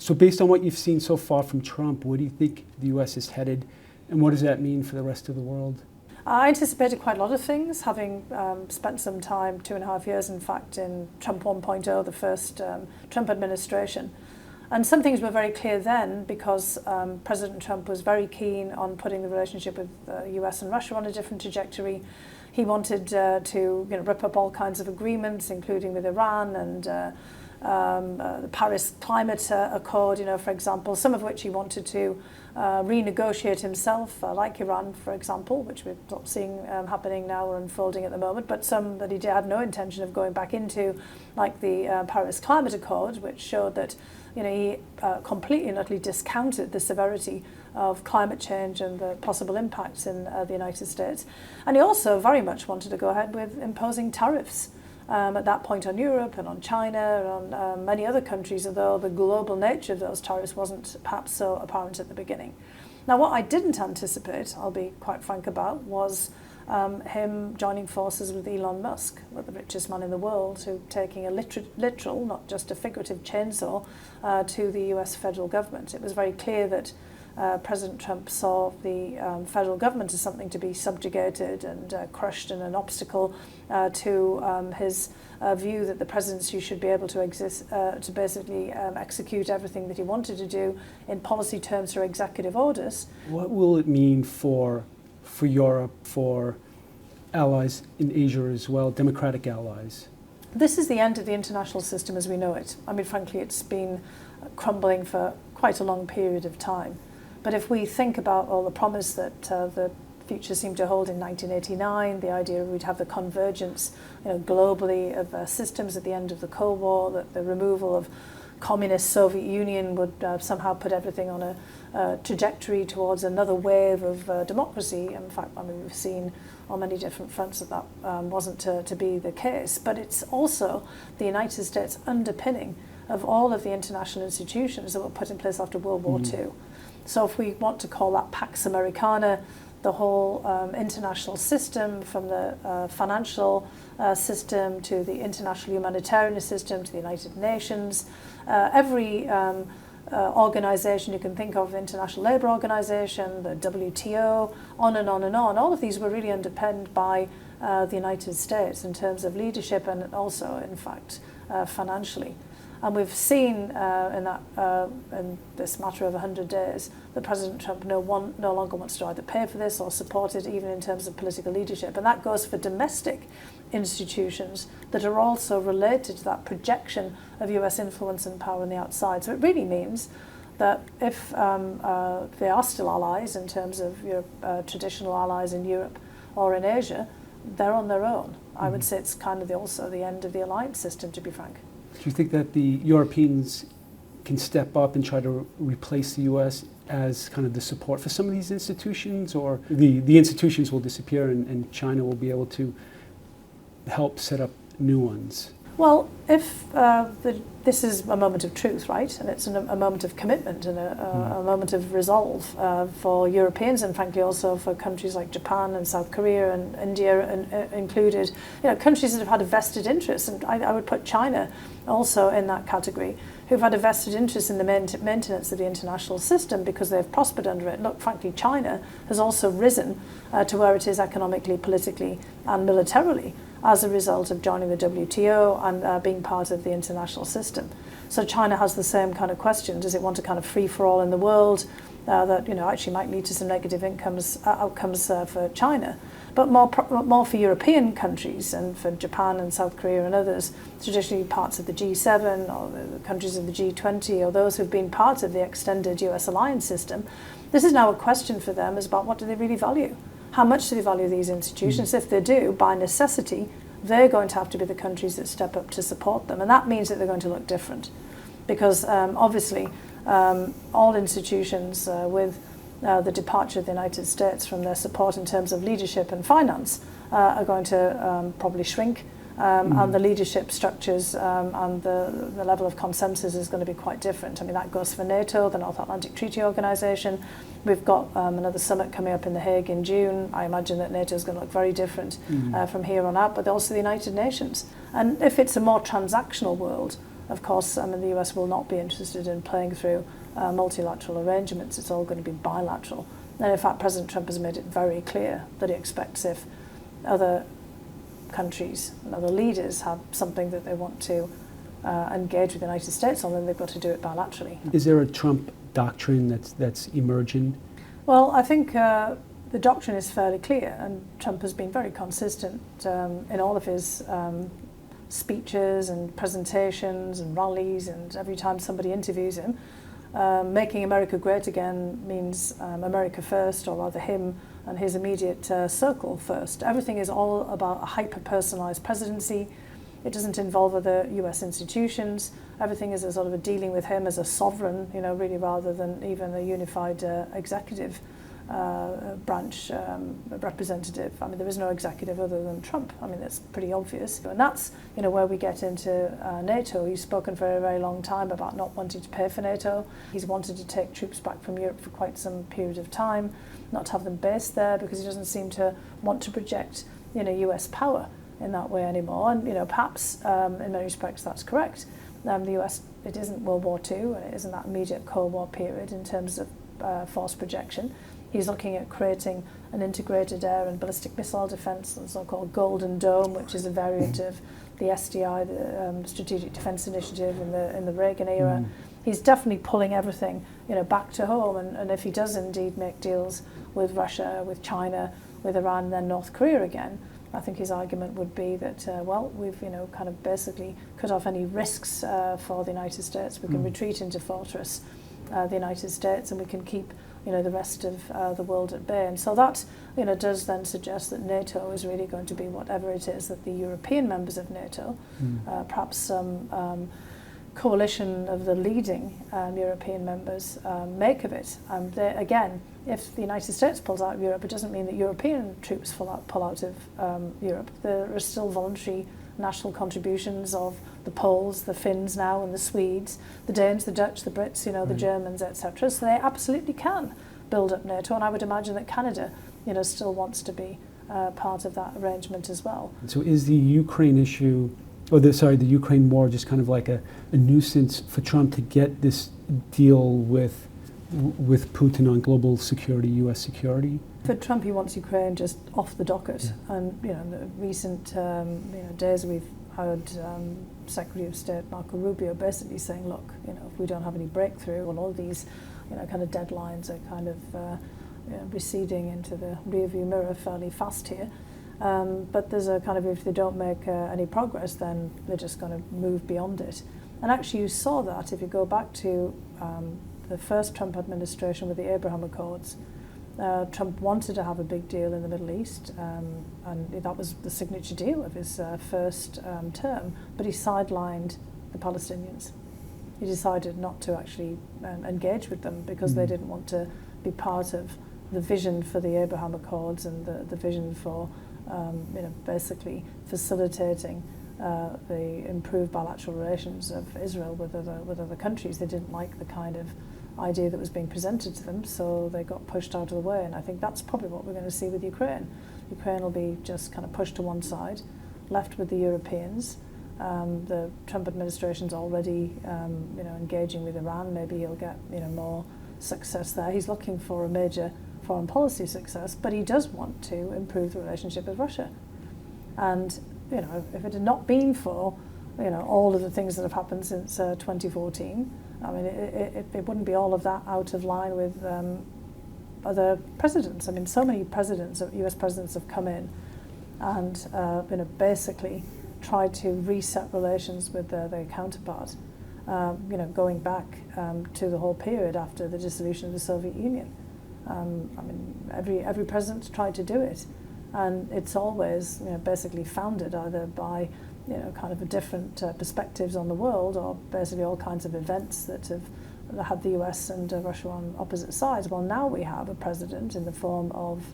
So based on what you've seen so far from Trump, where do you think the U.S. is headed, and what does that mean for the rest of the world? I anticipated quite a lot of things, having spent some time, 2.5 years in fact, in Trump 1.0, the first Trump administration. And some things were very clear then because President Trump was very keen on putting the relationship with the US and Russia on a different trajectory. He wanted to rip up all kinds of agreements, including with Iran and the Paris Climate Accord, for example, some of which he wanted to renegotiate himself, like Iran, for example, which we're seeing happening now or unfolding at the moment, but some that he had no intention of going back into, like the Paris Climate Accord, which showed that he completely and utterly discounted the severity of climate change and the possible impacts in the United States. And he also very much wanted to go ahead with imposing tariffs at that point on Europe and on China and on many other countries, although the global nature of those tariffs wasn't perhaps so apparent at the beginning. Now, what I didn't anticipate, I'll be quite frank about, was him joining forces with Elon Musk, the richest man in the world, who taking a literal, not just a figurative chainsaw to the US federal government. It was very clear that President Trump saw the federal government as something to be subjugated and crushed and an obstacle to his view that the presidency should be able to exist to basically execute everything that he wanted to do in policy terms through executive orders. What will it mean for Europe, for allies in Asia as well, democratic allies? This is the end of the international system as we know it. I mean, frankly, it's been crumbling for quite a long period of time. But if we think about all the promise that the future seemed to hold in 1989, the idea we'd have the convergence globally of systems at the end of the Cold War, that the removal of communist Soviet Union would somehow put everything on a trajectory towards another wave of democracy. In fact, we've seen on many different fronts that wasn't to be the case. But it's also the United States underpinning of all of the international institutions that were put in place after World War II. So if we want to call that Pax Americana, the whole international system, from the financial system to the international humanitarian system to the United Nations, every organization you can think of, the International Labour Organization, the WTO, on and on and on, all of these were really underpinned by the United States in terms of leadership and also, in fact, financially. And we've seen in this matter of 100 days that President Trump no longer wants to either pay for this or support it, even in terms of political leadership. And that goes for domestic institutions that are also related to that projection of US influence and power on the outside. So it really means that if they are still allies in terms of traditional allies in Europe or in Asia, they're on their own. I would say it's kind of also the end of the alliance system, to be frank. Do you think that the Europeans can step up and try to replace the U.S. as kind of the support for some of these institutions, or the institutions will disappear and China will be able to help set up new ones? Well, if this is a moment of truth, right, and it's a moment of commitment and a moment of resolve for Europeans and frankly also for countries like Japan and South Korea and India included, countries that have had a vested interest, and I would put China also in that category, who've had a vested interest in the maintenance of the international system because they've prospered under it. Look, frankly, China has also risen to where it is economically, politically and militarily as a result of joining the WTO and being part of the international system. So China has the same kind of question. Does it want a kind of free-for-all in the world that actually might lead to some negative outcomes for China? But more for European countries and for Japan and South Korea and others, traditionally parts of the G7 or the countries of the G20 or those who've been part of the extended US alliance system, this is now a question for them is about what do they really value? How much do they value these institutions? If they do, by necessity, they're going to have to be the countries that step up to support them. And that means that they're going to look different. Because obviously, all institutions with the departure of the United States from their support in terms of leadership and finance are going to probably shrink. And the leadership structures and the level of consensus is going to be quite different. I mean, that goes for NATO, the North Atlantic Treaty Organization. We've got another summit coming up in The Hague in June. I imagine that NATO is going to look very different from here on out, but also the United Nations. And if it's a more transactional world, Of course, I mean, the US will not be interested in playing through multilateral arrangements. It's all going to be bilateral. And in fact, President Trump has made it very clear that he expects if other countries and other leaders have something that they want to engage with the United States on, then they've got to do it bilaterally. Is there a Trump doctrine that's emerging? Well, I think the doctrine is fairly clear, and Trump has been very consistent in all of his speeches and presentations and rallies, and every time somebody interviews him, making America great again means America first, or rather him and his immediate circle first. Everything is all about a hyper-personalized presidency. It doesn't involve other US institutions. Everything is a sort of a dealing with him as a sovereign, really, rather than even a unified executive branch representative. I mean, there is no executive other than Trump. I mean, that's pretty obvious. And that's, where we get into NATO. He's spoken for a very long time about not wanting to pay for NATO. He's wanted to take troops back from Europe for quite some period of time, not to have them based there, because he doesn't seem to want to project, US power in that way anymore. And, perhaps in many respects that's correct. The US, it isn't World War II, and it isn't that immediate Cold War period in terms of force projection. He's looking at creating an integrated air and ballistic missile defense, the so-called Golden Dome, which is a variant of the SDI, the Strategic Defense Initiative in the Reagan era. He's definitely pulling everything, back to home. And if he does indeed make deals with Russia, with China, with Iran, and then North Korea again, I think his argument would be that, we've, kind of basically cut off any risks for the United States. We can retreat into fortress the United States, and we can keep the rest of the world at bay. And so that, does then suggest that NATO is really going to be whatever it is that the European members of NATO, perhaps some coalition of the leading European members make of it. Again, if the United States pulls out of Europe, it doesn't mean that European troops pull out of Europe. There are still voluntary national contributions of the Poles, the Finns now, and the Swedes, the Danes, the Dutch, the Brits, the Germans, etc. So they absolutely can build up NATO, and I would imagine that Canada, still wants to be part of that arrangement as well. So is the Ukraine issue, the Ukraine war, just kind of like a nuisance for Trump to get this deal with Putin on global security, U.S. security? For Trump, he wants Ukraine just off the docket. Yeah. And in the recent days, we've heard Secretary of State Marco Rubio basically saying, look, if we don't have any breakthrough, and all these kind of deadlines are kind of receding into the rearview mirror fairly fast here. But there's a kind of, if they don't make any progress, then they're just going to move beyond it. And actually, you saw that if you go back to the first Trump administration with the Abraham Accords. Trump wanted to have a big deal in the Middle East, and that was the signature deal of his first term, but he sidelined the Palestinians. He decided not to actually engage with them because they didn't want to be part of the vision for the Abraham Accords and the vision for basically facilitating the improved bilateral relations of Israel with other countries. They didn't like the kind of idea that was being presented to them, so they got pushed out of the way. And I think that's probably what we're going to see with Ukraine. Ukraine will be just kind of pushed to one side, left with the Europeans. The Trump administration's already engaging with Iran. Maybe he'll get more success there. He's looking for a major foreign policy success, but he does want to improve the relationship with Russia. And if it had not been for all of the things that have happened since 2014, I mean, it wouldn't be all of that out of line with other presidents. I mean, so many presidents, US presidents, have come in and basically tried to reset relations with their counterpart. Going back to the whole period after the dissolution of the Soviet Union. I mean, every president's tried to do it, and it's always basically founded either by kind of a different perspectives on the world, or basically all kinds of events that have had the US and Russia on opposite sides. Well, now we have a president in the form of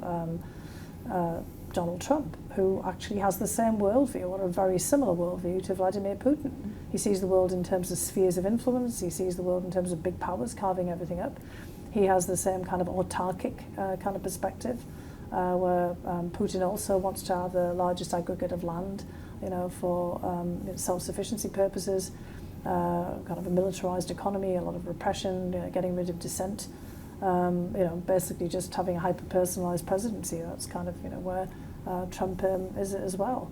Donald Trump, who actually has the same worldview, or a very similar worldview to Vladimir Putin. He sees the world in terms of spheres of influence. He sees the world in terms of big powers carving everything up. He has the same kind of autarkic kind of perspective, where Putin also wants to have the largest aggregate of land, for self-sufficiency purposes. kind of a militarized economy, a lot of repression, getting rid of dissent, basically just having a hyper-personalized presidency. That's kind of where Trump is as well.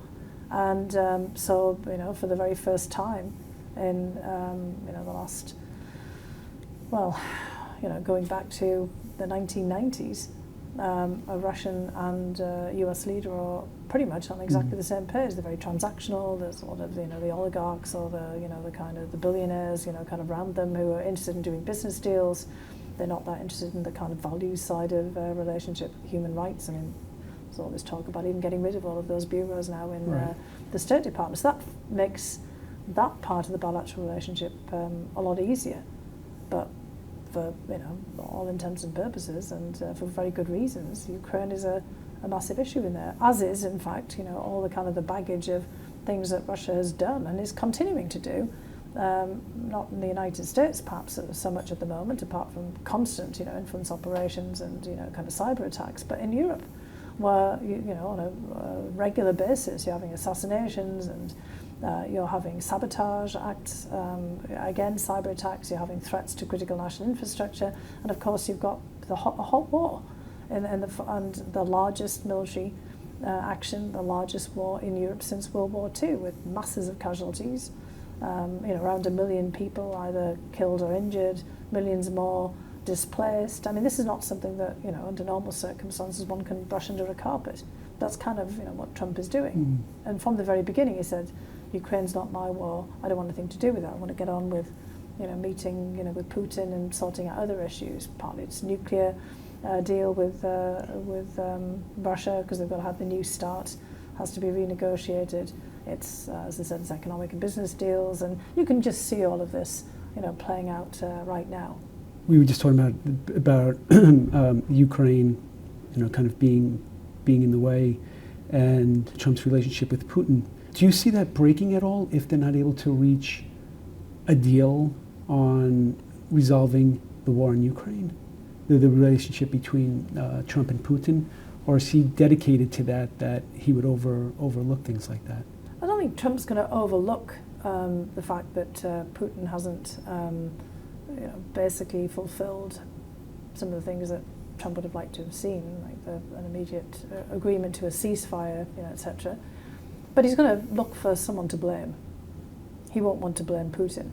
And so for the very first time in the last, going back to the 1990s, a Russian and US leader are pretty much on exactly the same page. They're very transactional. There's a lot of the oligarchs or the kind of the billionaires kind of around them who are interested in doing business deals. They're not that interested in the kind of values side of relationship, human rights. I mean, there's all this talk about even getting rid of all of those bureaus now in the State Department. So that makes that part of the bilateral relationship a lot easier. But for all intents and purposes, and for very good reasons, Ukraine is a massive issue in there, as is in fact all the kind of the baggage of things that Russia has done and is continuing to do, not in the United States perhaps so much at the moment, apart from constant influence operations and kind of cyber attacks, but in Europe, where on a regular basis you're having assassinations and you're having sabotage acts, again cyber attacks, you're having threats to critical national infrastructure, and of course you've got a hot war and the largest military action, the largest war in Europe since World War II, with masses of casualties, around 1 million people either killed or injured, millions more displaced. I mean, this is not something that under normal circumstances one can brush under a carpet. That's kind of what Trump is doing. And from the very beginning he said, Ukraine's not my war, I don't want anything to do with that, I want to get on with meeting with Putin and sorting out other issues. Partly it's nuclear deal with Russia, because they've got to have the New START, has to be renegotiated. It's as I said, it's economic and business deals, and you can just see all of this playing out right now. We were just talking about Ukraine, kind of being in the way, and Trump's relationship with Putin. Do you see that breaking at all if they're not able to reach a deal on resolving the war in Ukraine, the relationship between Trump and Putin, or is he dedicated to that he would overlook things like that? I don't think Trump's going to overlook the fact that Putin hasn't basically fulfilled some of the things that Trump would have liked to have seen, like an immediate agreement to a ceasefire, etc. But he's going to look for someone to blame. He won't want to blame Putin.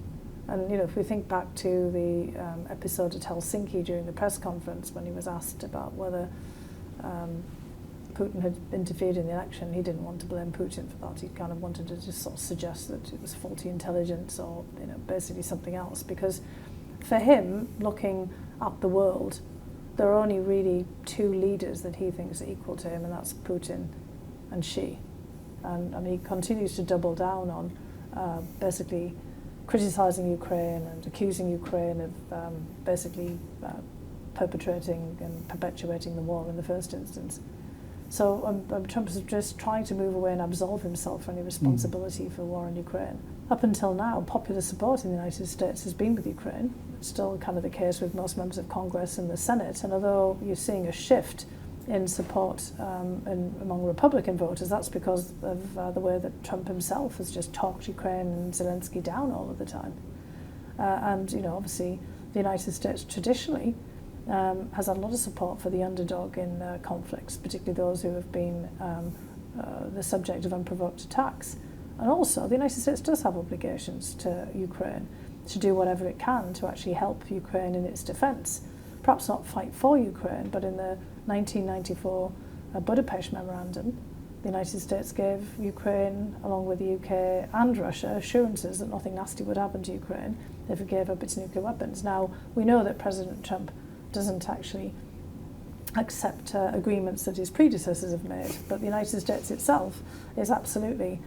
And if we think back to the episode at Helsinki during the press conference when he was asked about whether Putin had interfered in the election, he didn't want to blame Putin for that. He kind of wanted to just sort of suggest that it was faulty intelligence or basically something else, because for him, looking at the world, there are only really two leaders that he thinks are equal to him, and that's Putin and Xi. And I mean, he continues to double down on basically criticising Ukraine and accusing Ukraine of basically perpetrating and perpetuating the war in the first instance. So Trump is just trying to move away and absolve himself from any responsibility for the war in Ukraine. Up until now, popular support in the United States has been with Ukraine. It's still kind of the case with most members of Congress and the Senate. And although you're seeing a shift in support among Republican voters, that's because of the way that Trump himself has just talked Ukraine and Zelensky down all of the time. And obviously the United States traditionally has had a lot of support for the underdog in conflicts, particularly those who have been the subject of unprovoked attacks. And also the United States does have obligations to Ukraine to do whatever it can to actually help Ukraine in its defence. Perhaps not fight for Ukraine, but in the 1994 Budapest Memorandum, the United States gave Ukraine, along with the UK and Russia, assurances that nothing nasty would happen to Ukraine if it gave up its nuclear weapons. Now, we know that President Trump doesn't actually accept agreements that his predecessors have made, but the United States itself is absolutely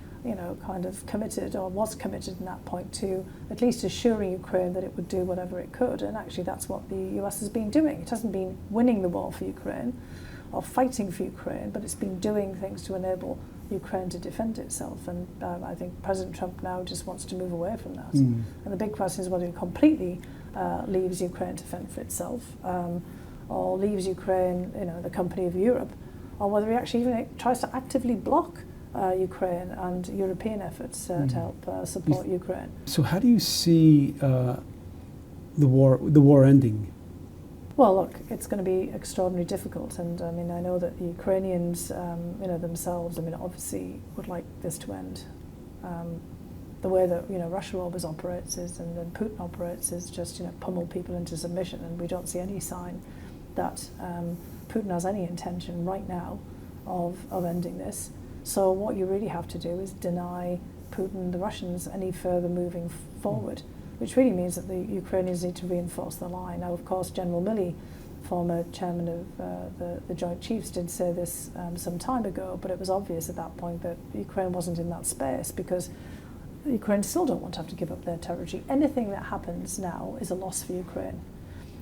kind of committed, or was committed in that point, to at least assuring Ukraine that it would do whatever it could. And actually that's what the US has been doing. It hasn't been winning the war for Ukraine or fighting for Ukraine, but it's been doing things to enable Ukraine to defend itself. And I think President Trump now just wants to move away from that. And the big question is whether he completely leaves Ukraine to fend for itself, or leaves Ukraine, the company of Europe, or whether he actually even tries to actively block Ukraine and European efforts to help support Ukraine. So how do you see the war ending? Well, look, it's going to be extraordinarily difficult, and I mean, I know that the Ukrainians, themselves, I mean, obviously would like this to end. The way that Russia always operates is, and then Putin operates, is just pummel people into submission, and we don't see any sign that Putin has any intention right now of ending this. So what you really have to do is deny Putin, the Russians, any further moving forward, which really means that the Ukrainians need to reinforce the line. Now, of course, General Milley, former chairman of the Joint Chiefs, did say this some time ago, but it was obvious at that point that Ukraine wasn't in that space, because Ukraine still don't want to have to give up their territory. Anything that happens now is a loss for Ukraine.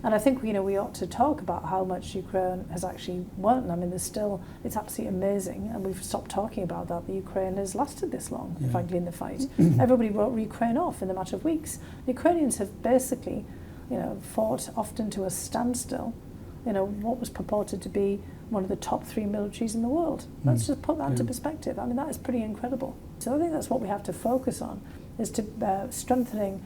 And I think we ought to talk about how much Ukraine has actually won. I mean, it's absolutely amazing, and we've stopped talking about that Ukraine has lasted this long, frankly, in the fight. Everybody wrote Ukraine off in a matter of weeks. The Ukrainians have basically, fought often to a standstill, what was purported to be one of the top 3 militaries in the world. Let's just put that into perspective. I mean, that is pretty incredible. So I think that's what we have to focus on, is to strengthening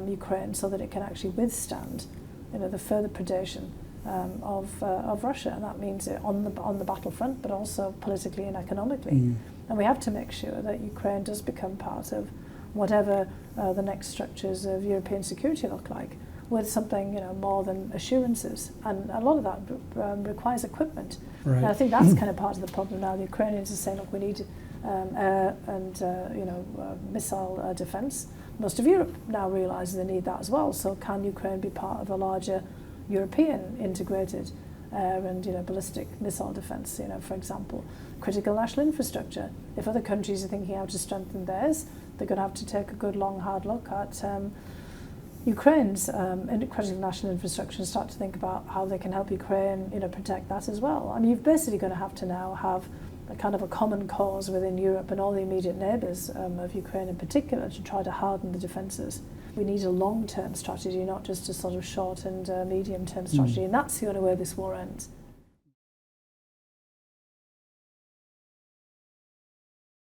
Ukraine so that it can actually withstand the further predation of Russia, and that means on the battlefront, but also politically and economically. And we have to make sure that Ukraine does become part of whatever the next structures of European security look like, with something more than assurances, and a lot of that requires equipment. Right. And I think that's kind of part of the problem now. The Ukrainians are saying, look, we need air and missile defence. Most of Europe now realises they need that as well. So can Ukraine be part of a larger European integrated air and ballistic missile defence? For example, critical national infrastructure. If other countries are thinking how to strengthen theirs, they're going to have to take a good long hard look at Ukraine's critical national infrastructure and start to think about how they can help Ukraine protect that as well. I mean, you're basically going to have to now have a kind of a common cause within Europe and all the immediate neighbours of Ukraine in particular to try to harden the defences. We need a long-term strategy, not just a sort of short and medium-term strategy, and that's the only way this war ends.